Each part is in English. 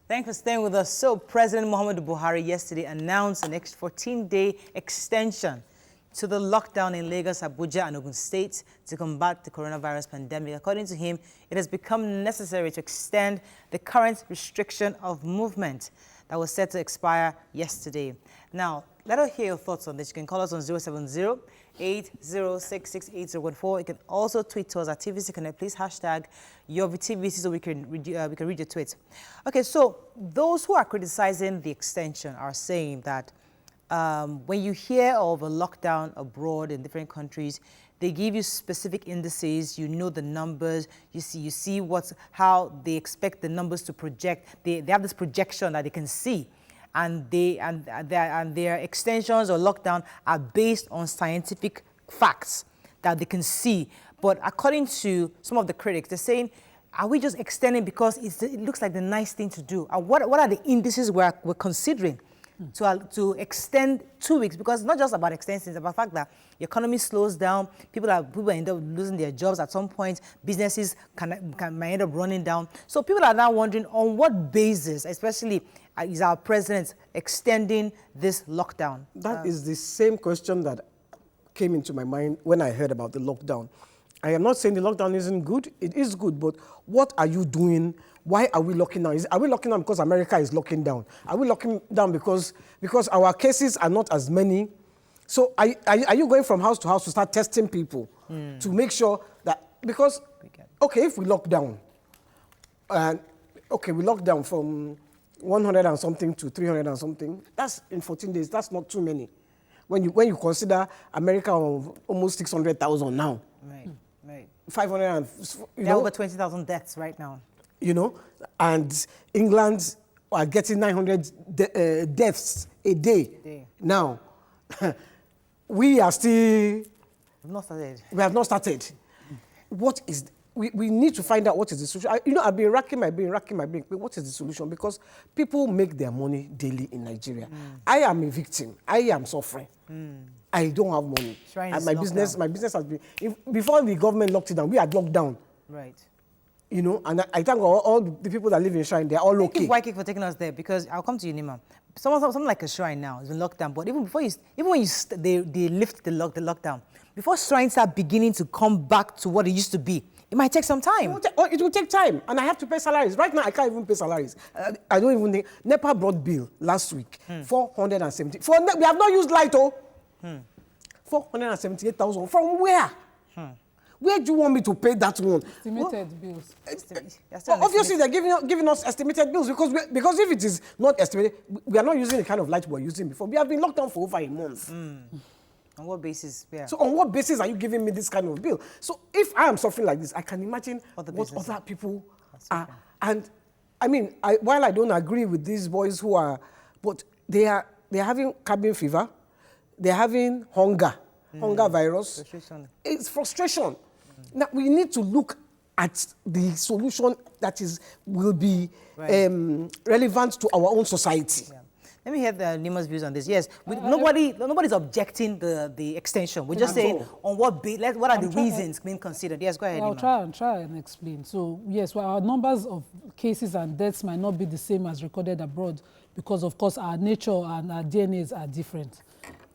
Thanks for staying with us. So, President Muhammadu Buhari yesterday announced an 14-day extension to the lockdown in Lagos, Abuja, and Ogun states to combat the coronavirus pandemic. According to him, it has become necessary to extend the current restriction of movement that was set to expire yesterday. Now, let us hear your thoughts on this. You can call us on 070-8066-8014. You can also tweet to us at TVC Connect. Please hashtag your TVC so we can read your tweets. Okay, so those who are criticizing the extension are saying that when you hear of a lockdown abroad in different countries, they give you specific indices, you know the numbers, you see how they expect the numbers to project. They have this projection that they can see. And their extensions or lockdown are based on scientific facts that they can see. But according to some of the critics, they're saying, are we just extending because it looks like the nice thing to do? And what are the indices we're considering to extend 2 weeks? Because it's not just about extensions, it's about the fact that the economy slows down, people end up losing their jobs at some point, businesses might end up running down. So people are now wondering on what basis, especially is our president extending this lockdown? That is the same question that came into my mind when I heard about the lockdown. I am not saying the lockdown isn't good. It is good, but what are you doing? Why are we locking down? Are we locking down because America is locking down? Are we locking down because our cases are not as many? So are you going from house to start testing people to make sure that, because, okay, if we lock down, we lock down from 100 and something to 300 and something, that's in 14 days, that's not too many. When you consider America of almost 600,000 now. Right. 500 and, there are over 20,000 deaths right now. You know, and England are getting 900 deaths a day. Now, we are still... We have not started. What is... We need to find out what is the solution. I've been racking my brain, but what is the solution? Because people make their money daily in Nigeria. I am a victim. I am suffering. I don't have money. And my business has been... Before the government locked it down, we had locked down. Right. You know, and I thank all the people that live in Shrine, they're all okay. Thank you, YK, for taking us there, because I'll come to you, Nyma. Something like a Shrine now has been locked down, but even when they lift the lockdown, before Shrine start beginning to come back to what it used to be, it might take some time. It will take time, and I have to pay salaries. Right now, I can't even pay salaries. I don't even think... NEPA brought bill last week, 470. We have not used light, 478,000. From where? Where do you want me to pay that one? Estimated bills. Obviously, they're giving us estimated bills because if it is not estimated, we are not using the kind of light we were using before. We have been locked down for over a month. On what basis? Yeah. So on what basis are you giving me this kind of bill? So if I am suffering like this, I can imagine what other people are. And I mean, while I don't agree with these boys who are, but they're having cabin fever, they're having hunger virus. Frustration. It's frustration. Now we need to look at the solution that will be relevant to our own society. Yeah. Let me hear Nyma's views on this. Yes, nobody's objecting the extension. We're just saying on what are the reasons being considered. Yes, go ahead. I'll try and explain. So yes, well, our numbers of cases and deaths might not be the same as recorded abroad because, of course, our nature and our DNAs are different.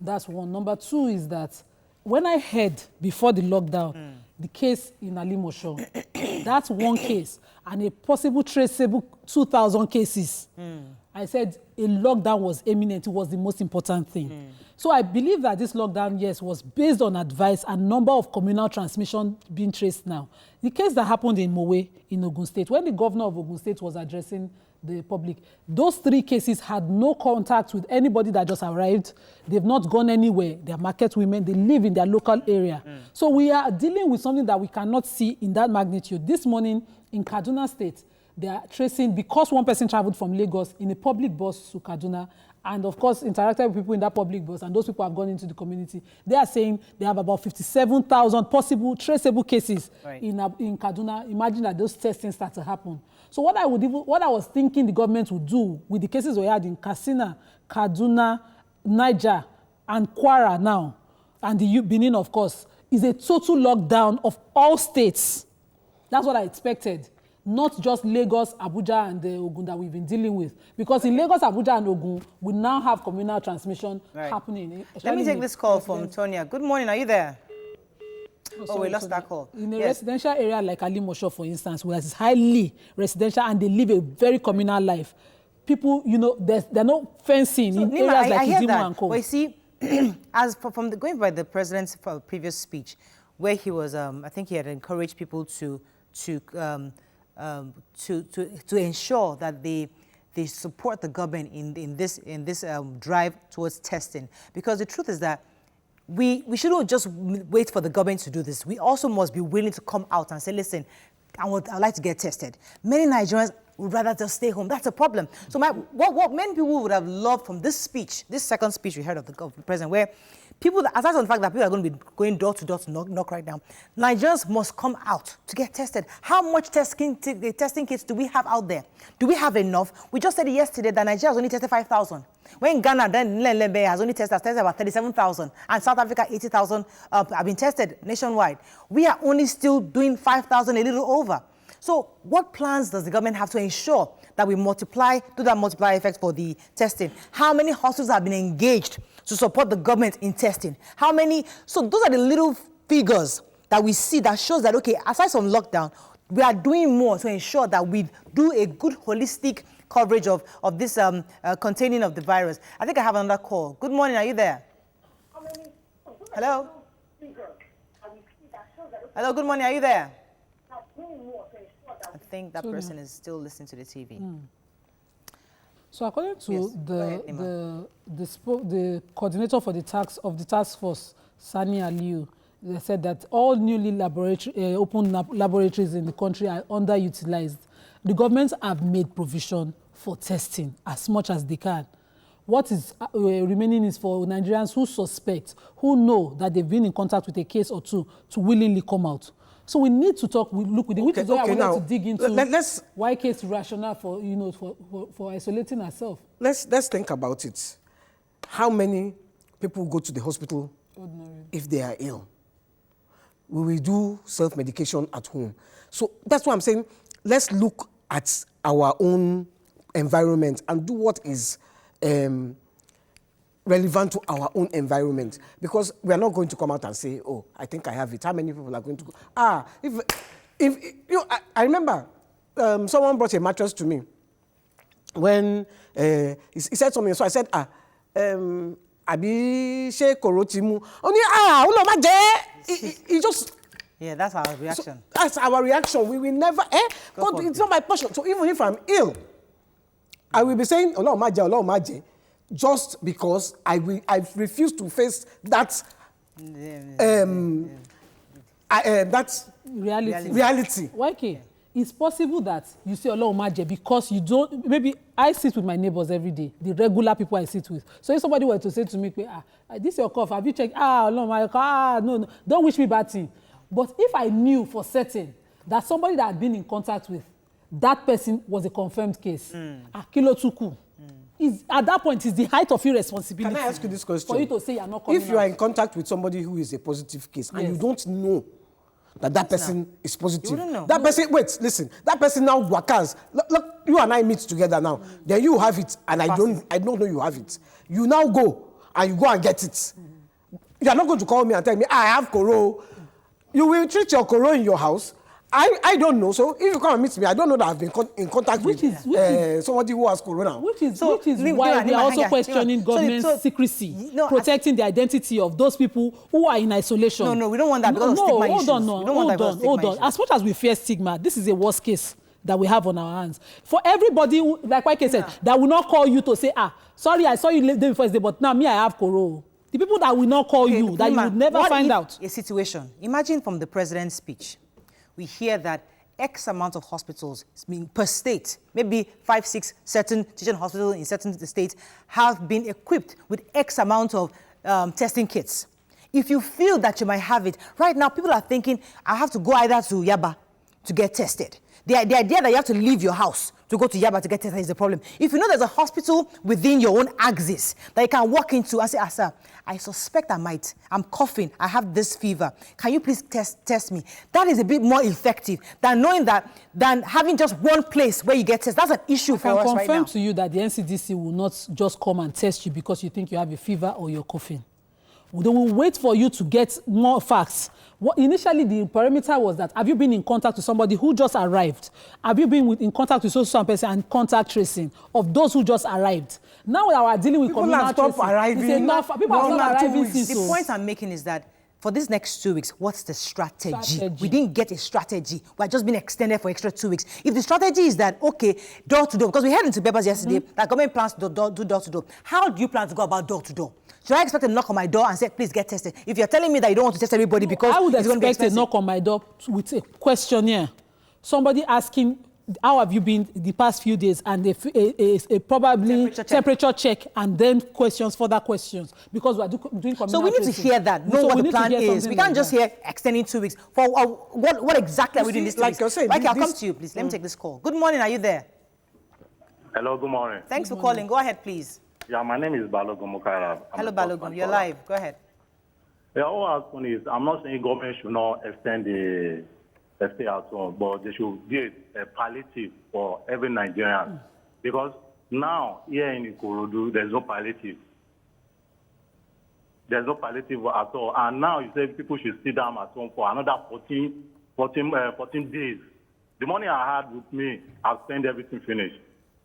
That's one. Number two is that when I heard before the lockdown, the case in Alimosho, that's one case, and a possible traceable 2,000 cases. I said a lockdown was imminent. It was the most important thing. So I believe that this lockdown, yes, was based on advice and number of communal transmission being traced now. The case that happened in Mowe in Ogun State, when the governor of Ogun State was addressing the public, those 3 cases had no contact with anybody that just arrived. They've not gone anywhere. They're market women. They live in their local area. So we are dealing with something that we cannot see in that magnitude. This morning in Kaduna State, they are tracing, because one person traveled from Lagos in a public bus to Kaduna, and of course interacted with people in that public bus, and those people have gone into the community. They are saying they have about 57,000 possible traceable cases in Kaduna. Imagine that those testing start to happen. So what I was thinking the government would do with the cases we had in Katsina, Kaduna, Niger, and Kwara now, and the Benin, of course, is a total lockdown of all states. That's what I expected. not just Lagos, Abuja, and Ogun that we've been dealing with. Because in Lagos, Abuja, and Ogun, we now have communal transmission happening. Let me take this call from Tonya. Good morning, are you there? We lost that call. In a residential area like Alimosho, for instance, where it's highly residential and they live a very communal life, people, there's no fencing in Nyma, areas like I hear Idimu that. and Co. But you see, going by the president's previous speech, where he was, I think he had encouraged people to ensure that they support the government in this drive towards testing, because the truth is that we shouldn't just wait for the government to do this. We also must be willing to come out and say, listen, I'd like to get tested. Many Nigerians would rather just stay home. That's a problem. So what many people would have loved from this speech, this second speech we heard of the president, where people, aside from the fact that people are going to be going door to door to knock right now, Nigerians must come out to get tested. How much testing kits do we have out there? Do we have enough? We just said yesterday that Nigeria has only tested 5,000. When Ghana, then Nlelebe has only tested about 37,000, and South Africa 80,000 have been tested nationwide. We are only still doing 5,000, a little over. So what plans does the government have to ensure that we do that multiplier effect for the testing? How many hospitals have been engaged to support the government in testing? How many? So those are the little figures that we see that shows that, okay, aside from lockdown, we are doing more to ensure that we do a good holistic coverage of this containing of the virus. I think I have another call. Good morning, are you there? Hello? Hello, good morning, are you there? I think that person is still listening to the TV. So according to the coordinator for the task force, Sani Aliyu, they said that all newly open laboratories in the country are underutilized. The governments have made provision for testing as much as they can. What is remaining is for Nigerians who suspect, who know that they've been in contact with a case or two, to willingly come out. So we need to look with it, which is why I wanted to dig into why case rationale for isolating ourselves. Let's think about it. How many people go to the hospital if they are ill? We will do self-medication at home. So that's why I'm saying, let's look at our own environment and do what is relevant to our own environment, because we are not going to come out and say, oh, I think I have it. How many people are going to go? I remember someone brought a mattress to me when he said something. So I said, Abi she korotimu. He just. Yeah, that's our reaction. So that's our reaction. We will never. God, it's not my passion. So even if I'm ill, I will be saying, Allah maje, just because I refuse to face that that reality. Okay. It's possible that you say Allah maje because you don't. Maybe I sit with my neighbors every day, the regular people I sit with. So if somebody were to say to me, this is your cough, have you checked? Allah maje, no, don't wish me bad thing. But if I knew for certain that somebody that had been in contact with that person was a confirmed case, Kilo Tuku, at that point, it's the height of irresponsibility. Can I ask you this question? For you to say you're not coming If you are in contact with somebody who is a positive case and you don't know that person is positive, you wouldn't know. That person, wait, listen, that person now workers. Look, you and I meet together now. Then you have it, and I don't know you have it. You now go and you go and get it. You are not going to call me and tell me I have Koro. You will treat your Koro in your house. I don't know. So if you come and meet me, I don't know that I've been in contact with somebody who has corona. Which is why we are also questioning government secrecy, protecting the identity of those people who are in isolation. No, we don't want that because of stigma issues. Hold on. As much as we fear stigma, this is a worst case that we have on our hands. For everybody, like Wike said, that will not call you to say, sorry, I saw you the day before today, but now me, I have corona. The people that will not call you, that you would never find out. A situation. Imagine from the president's speech, we hear that X amount of hospitals per state, maybe 5, 6 certain teaching hospitals in certain states have been equipped with X amount of testing kits. If you feel that you might have it, right now people are thinking, I have to go either to Yaba to get tested. The idea that you have to leave your house to go to Yaba to get tested is the problem. If you know there's a hospital within your own axis that you can walk into and say, sir, I suspect I'm coughing, I have this fever. Can you please test me? That is a bit more effective than knowing that, than having just one place where you get tested. That's an issue for us right now. I can confirm to you that the NCDC will not just come and test you because you think you have a fever or you're coughing. They will wait for you to get more facts. Initially, the parameter was that, have you been in contact with somebody who just arrived? Have you been in contact with social person and contact tracing of those who just arrived? Now we are dealing with communal tracing. People have stopped arriving. The point I'm making is that for these next 2 weeks, what's the strategy? We didn't get a strategy. We're just being extended for extra 2 weeks. If the strategy is that, okay, door to door, because we heard into papers yesterday that government plans to do door to door. How do you plan to go about door to door? Should I expect a knock on my door and say, please get tested? If you're telling me that you don't want to test everybody because I would it's going to be expect a knock on my door with a questionnaire. Somebody asking, how have you been the past few days? And a probably temperature check and then further questions. Because we are doing communal So we need to hear that, know what the plan is. We can't just hear extending 2 weeks. For what exactly are we doing this 2 weeks? Like you're saying, I'll come to you, please. Let me take this call. Good morning, are you there? Hello, good morning. Thanks for calling. Go ahead, please. Yeah, my name is Balogun Mukara. Hello, Balogun. You're live. Go ahead. Yeah, all I'm asking is, I'm not saying government should not extend the stay at home, but they should give a palliative for every Nigerian. Because now, here in Ikorodu, there's no palliative. There's no palliative at all. And now you say people should sit down at home for another 14 days. The money I had with me, I've spent everything finished.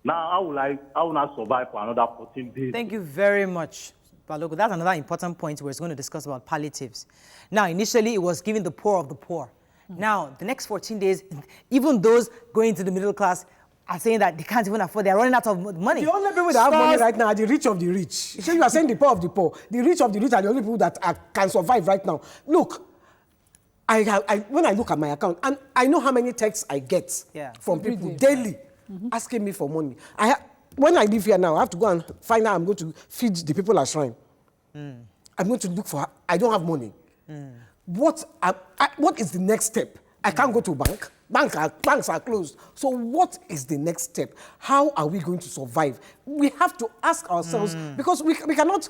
Now, how will I survive for another 14 days? Thank you very much, Balogun. That's another important point we're going to discuss about palliatives. Now, initially, it was giving the poor of the poor. Now, the next 14 days, even those going to the middle class are saying that they can't even afford, they're running out of money. The only people that have money right now are the rich of the rich. So you are saying the poor of the poor. The rich of the rich are the only people that can survive right now. Look, when I look at my account, and I know how many texts I get from people daily asking me for money. When I live here now, I have to go and find out I'm going to feed the people at Shrine. I'm going to look for, I don't have money. What is the next step? I can't go to bank. Banks are closed. So what is the next step? How are we going to survive? We have to ask ourselves, because we cannot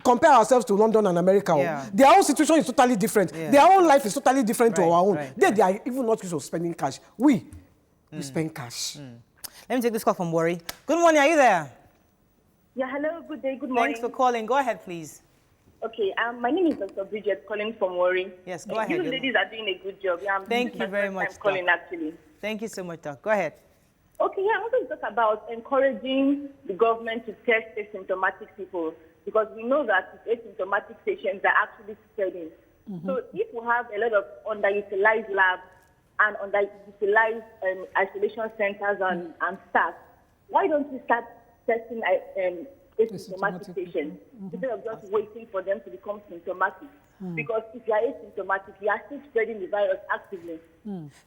compare ourselves to London and America. Their own situation is totally different. Their own life is totally different to our own. They are even not used to spending cash. We spend cash. Let me take this call from Worry. Good morning, are you there? Yeah, hello, good day, good morning. Thanks for calling. Go ahead, please. Okay, my name is Dr. Bridget, calling from Worry. Yes, go ahead. You ladies are doing a good job. Yeah, Thank you very much, I'm calling, actually. Thank you so much, Doc. Go ahead. Okay, I want to talk about encouraging the government to test asymptomatic people, because we know that asymptomatic patients are actually spreading. So if we have a lot of underutilized labs and underutilized isolation centers and staff, why don't we start testing asymptomatic patients instead of just waiting for them to become symptomatic? Because if you are asymptomatic, you are still spreading the virus actively.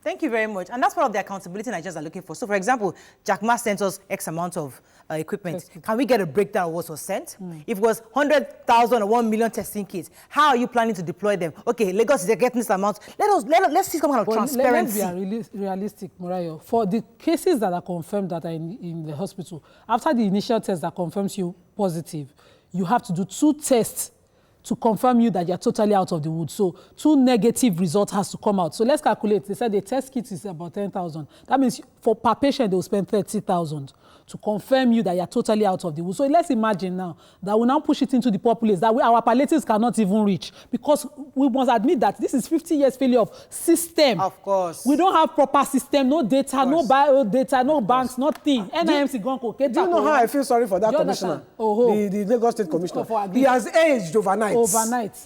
Thank you very much. And that's part of the accountability Nigerians are looking for. So, for example, Jack Ma sent us X amount of equipment. Can we get a breakdown of what was sent? If it was 100,000 or 1 million testing kits, how are you planning to deploy them? Okay, Lagos is getting this amount. Let's see some kind of transparency. Let's be realistic, Murayo. For the cases that are confirmed that are in the hospital, after the initial test that confirms you positive, you have to do 2 tests to confirm you that you're totally out of the woods. So 2 negative results has to come out. So let's calculate. They said the test kit is about 10,000. That means per patient, they will spend 30,000 to confirm you that you're totally out of the woods. So let's imagine now that we now push it into the populace that our palliatives cannot even reach, because we must admit that this is 50 years failure of system. Of course. We don't have proper system, no data, no bio data, no banks, nothing. NIMC gone. Do you know how I feel sorry for that commissioner? The Lagos State commissioner. He has aged overnight.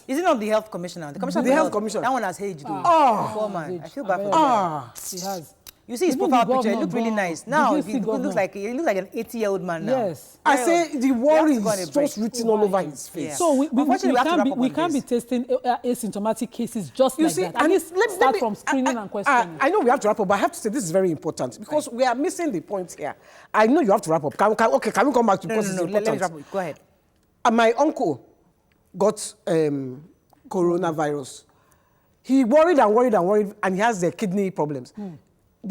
Is it not the health commissioner? The commissioner. The health commissioner. That one has aged. Man. I feel bad for him. He has. You see his profile picture, it looked really nice. Now, he looks like an 80-year-old man now. Yes. I say the worry is just written all over his face. So we can't be testing asymptomatic cases just like that. And let's start from screening and questioning. I know we have to wrap up, but I have to say this is very important, because we are missing the point here. I know you have to wrap up. Can we come back to because it's important? Let me wrap up. Go ahead. My uncle got coronavirus. He worried, and he has kidney problems.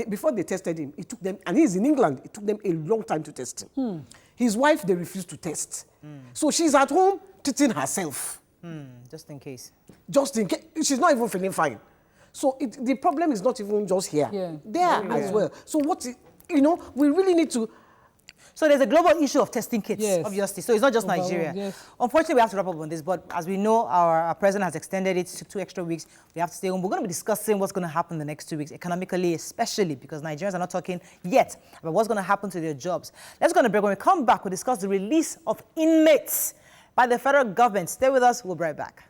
before they tested him, it took them, and he's in England, it took them a long time to test him. His wife, they refused to test. So she's at home treating herself. Just in case. Just in case. She's not even feeling fine. So the problem is not even just here. There as well. So we really need to... So there's a global issue of testing kits, Yes. obviously. So it's not just Overall, Nigeria. yes. Unfortunately, we have to wrap up on this, but as we know, our president has extended it to 2 extra weeks. We have to stay home. We're going to be discussing what's going to happen the next 2 weeks, economically especially, because Nigerians are not talking yet about what's going to happen to their jobs. Let's go on a break. When we come back, we'll discuss the release of inmates by the federal government. Stay with us. We'll be right back.